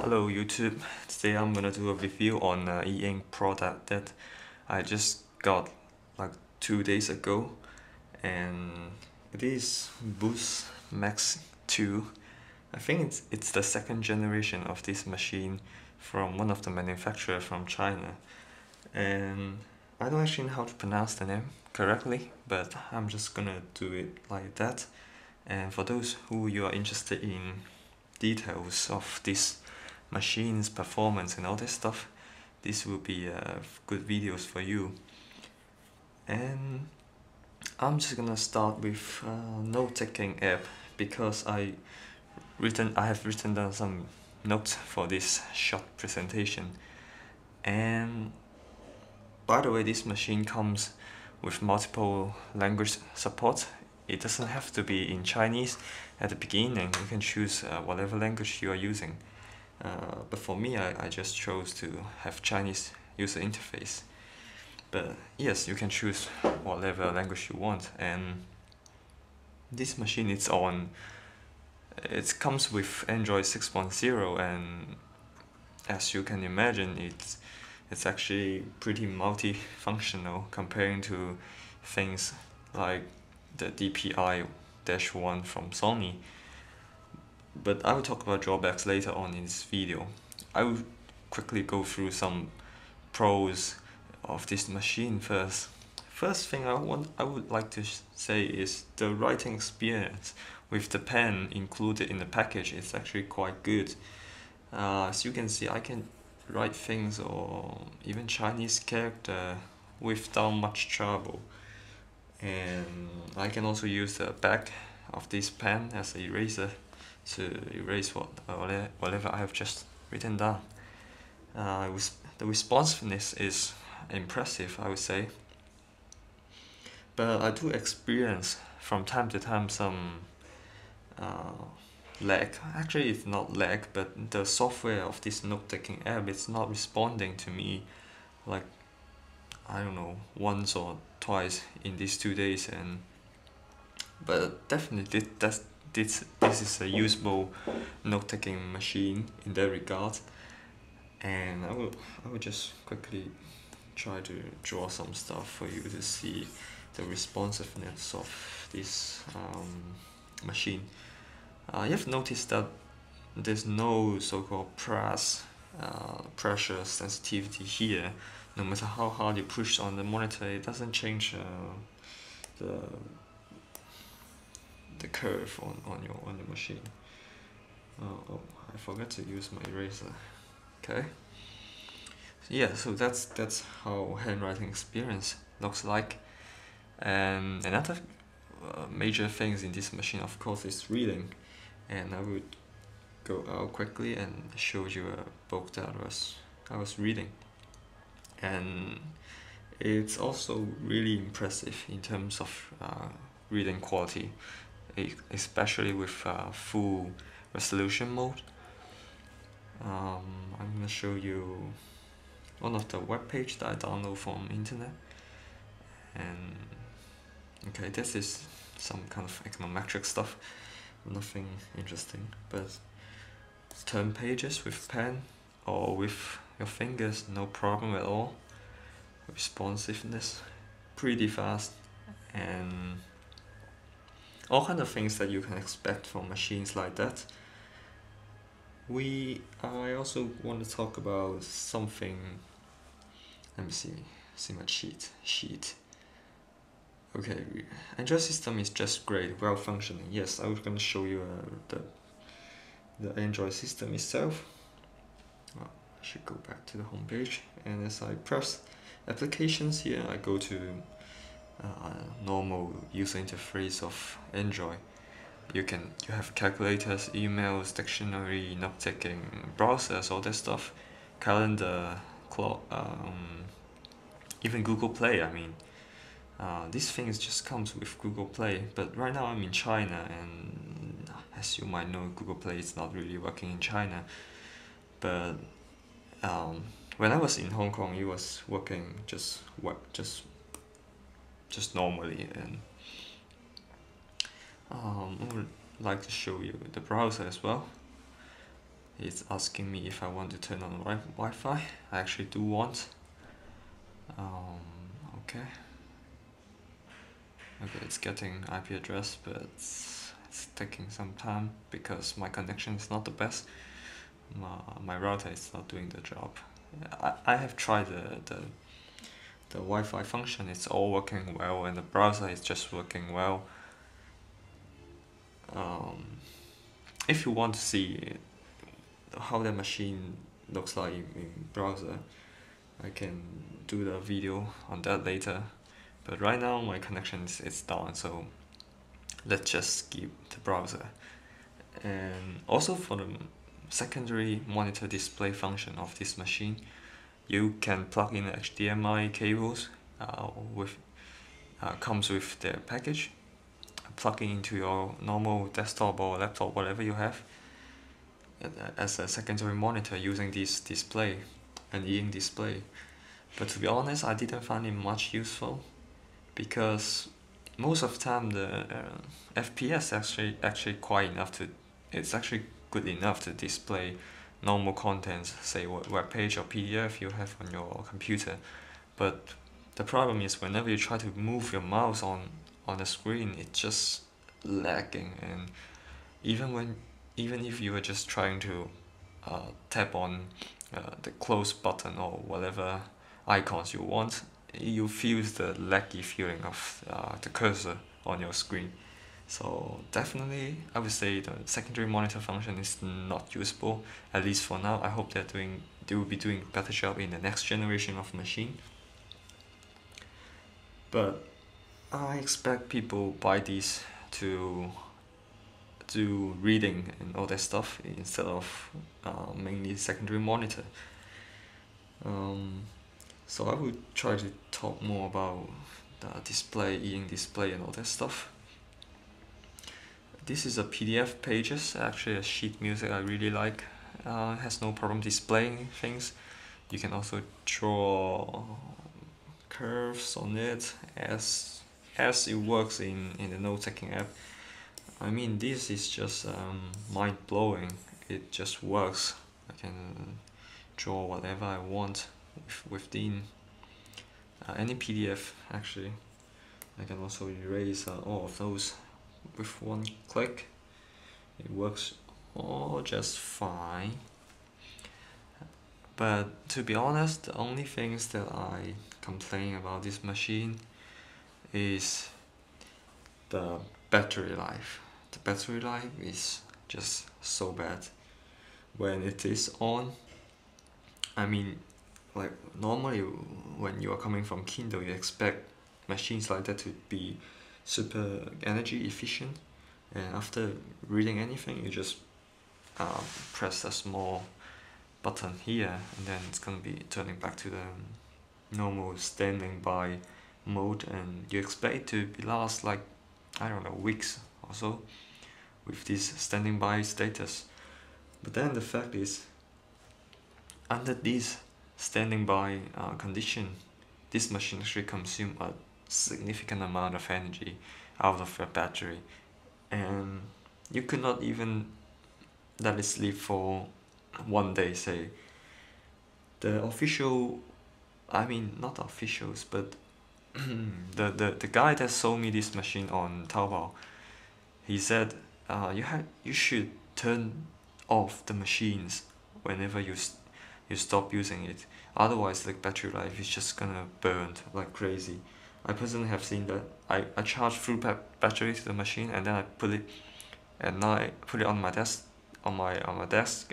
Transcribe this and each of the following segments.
Hello YouTube, today I'm gonna do a review on e-ink product that I just got like 2 days ago, and it is Boox Max 2. I think it's the second generation of this machine from one of the manufacturer from China, and I don't actually know how to pronounce the name correctly, but I'm just gonna do it like that. And for those who you are interested in details of this machine's performance and all this stuff, this will be good videos for you. And I'm just gonna start with note-taking app because I have written down some notes for this short presentation. And by the way, this machine comes with multiple language support. It doesn't have to be in Chinese at the beginning. You can choose whatever language you are using. But for me, I just chose to have Chinese user interface. But yes, you can choose whatever language you want. And this machine it comes with Android 6.0, and as you can imagine, it's actually pretty multifunctional comparing to things like the DPI-1 from Sony. But I will talk about drawbacks later on in this video. I will quickly go through some pros of this machine first. First thing I would like to say is the writing experience with the pen included in the package is actually quite good. As you can see, I can write things or even Chinese character without much trouble. And I can also use the back of this pen as an eraser to erase whatever I have just written down. The responsiveness is impressive, I would say. But I do experience from time to time some lag. Actually, it's not lag, but the software of this note-taking app is not responding to me like, I don't know, once or twice in these 2 days. But definitely this is a usable note-taking machine in that regard. And I will just quickly try to draw some stuff for you to see the responsiveness of this machine. You have noticed that there's no so-called pressure sensitivity here. No matter how hard you push on the monitor, it doesn't change the curve on the machine. Oh, I forgot to use my eraser. Okay. Yeah, so that's how handwriting experience looks like. And another major things in this machine, of course, is reading. And I would go out quickly and show you a book that I was reading. And it's also really impressive in terms of reading quality, especially with full resolution mode. I'm gonna show you one of the web page that I download from internet. And okay, this is some kind of econometric stuff, nothing interesting, but turn pages with pen or with your fingers, no problem at all. Responsiveness, pretty fast, and all kind of things that you can expect from machines like that. I also want to talk about something. Let me see my sheet. Okay, Android system is just great, well functioning. Yes, I was gonna show you the Android system itself. I should go back to the home page, and as I press applications here, I go to normal user interface of Android. You have calculators, emails, dictionary, note-taking, browsers, all that stuff, calendar, clock, even Google Play. I mean, these things just comes with Google Play. But right now I'm in China, and as you might know, Google Play is not really working in China. But when I was in Hong Kong, it was working just normally. And I would like to show you the browser as well. It's asking me if I want to turn on Wi-Fi. I actually do want. Okay. Okay, it's getting IP address, but it's taking some time because my connection is not the best. My router is not doing the job. I have tried the Wi-Fi function, it's all working well, and the browser is just working well. If you want to see how the machine looks like in browser, I can do the video on that later. But right now my connection is down, so let's just skip the browser. And also for the secondary monitor display function of this machine, you can plug in HDMI cables comes with the package, plugging into your normal desktop or laptop, whatever you have, as a secondary monitor using this display, an e-ink display. But to be honest, I didn't find it much useful because most of the time the FPS actually quite enough to, it's actually good enough to display normal contents, say web page or PDF you have on your computer. But the problem is whenever you try to move your mouse on the screen, it's just lagging, and even if you are just trying to tap on the close button or whatever icons you want, you feel the laggy feeling of the cursor on your screen. So definitely I would say the secondary monitor function is not useful, at least for now. I hope they will be doing better job in the next generation of machine. But I expect people buy these to do reading and all that stuff instead of mainly secondary monitor. So I would try to talk more about the display, e-ink display and all that stuff. This is a PDF pages, actually a sheet music I really like. It has no problem displaying things. You can also draw curves on it as it works in the note-taking app. I mean, this is just mind-blowing. It just works. I can draw whatever I want within any PDF actually. I can also erase all of those with one click. It works all just fine. But to be honest, the only things that I complain about this machine is the battery life. The battery life is just so bad. When it is on, I mean, like normally when you are coming from Kindle, you expect machines like that to be super energy efficient, and after reading anything you just press a small button here and then it's gonna be turning back to the normal standing by mode, and you expect it to be last like, I don't know, weeks or so with this standing by status. But then the fact is, under this standing by condition, this machine actually consumes a significant amount of energy out of your battery, and you could not even let it sleep for one day, say. The official, I mean not the officials, but the guy that sold me this machine on Taobao, he said you should turn off the machines whenever you stop using it, otherwise the battery life is just gonna burn like crazy. I personally have seen that. I charge full battery to the machine and then I put it at night, put it on my desk, on my desk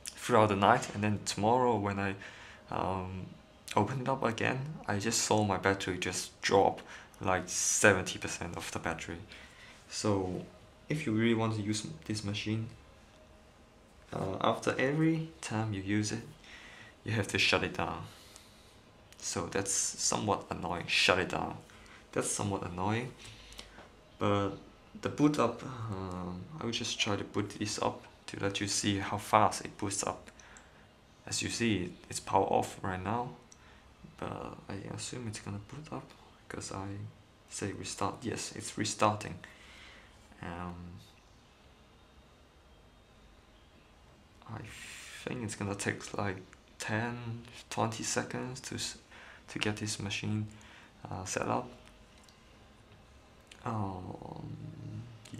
throughout the night, and then tomorrow when I open it up again, I just saw my battery just drop like 70% of the battery. So if you really want to use this machine, after every time you use it, you have to shut it down. So that's somewhat annoying. Shut it down. That's somewhat annoying. But the boot up, I will just try to boot this up to let you see how fast it boots up. As you see, it's power off right now, but I assume it's gonna boot up because I say restart. Yes, it's restarting. think it's gonna take like 10-20 seconds to get this machine set up.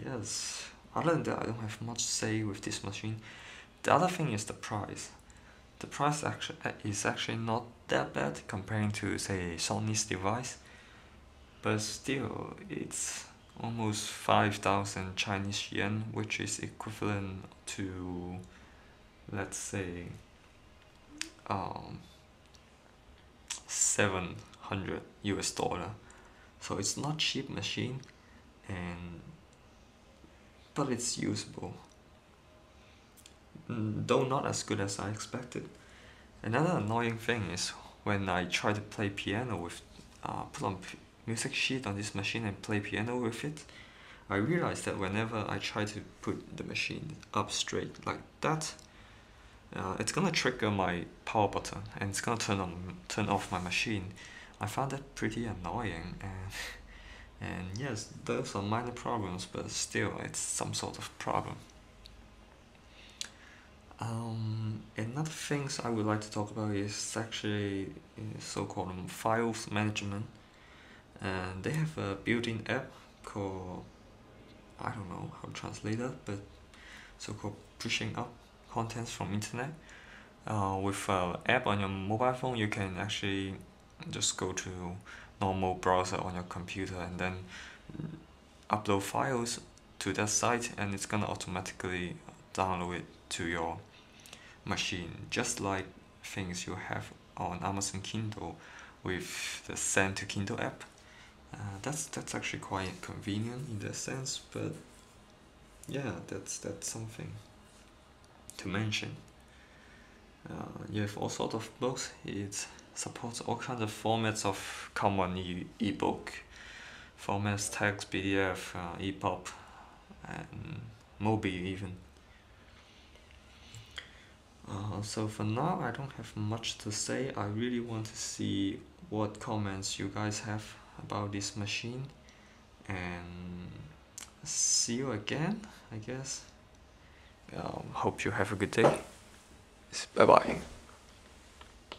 Yes, other than that I don't have much to say with this machine. The other thing is the price. The price is actually not that bad comparing to, say, Sony's device, but still it's almost 5,000 Chinese yen, which is equivalent to, let's say, 700 US dollar. So it's not cheap machine, but it's usable. Though not as good as I expected. Another annoying thing is when I try to play piano with, put on music sheet on this machine and play piano with it, I realize that whenever I try to put the machine up straight like that, it's gonna trigger my power button and it's gonna turn off my machine. I found that pretty annoying, and yes, those are minor problems, but still it's some sort of problem. Another things I would like to talk about is actually so-called files management, and they have a built-in app called, I don't know how to translate that, but so-called pushing up contents from internet. With an app on your mobile phone, you can actually just go to normal browser on your computer and then upload files to that site, and it's gonna automatically download it to your machine, just like things you have on Amazon Kindle with the Send to Kindle app. That's actually quite convenient in that sense, but yeah, that's something to mention. You have all sorts of books. It supports all kinds of formats of common ebook formats, text, PDF, EPUB, and MOBI even. So for now, I don't have much to say. I really want to see what comments you guys have about this machine, and see you again, I guess. Hope you have a good day. Bye bye.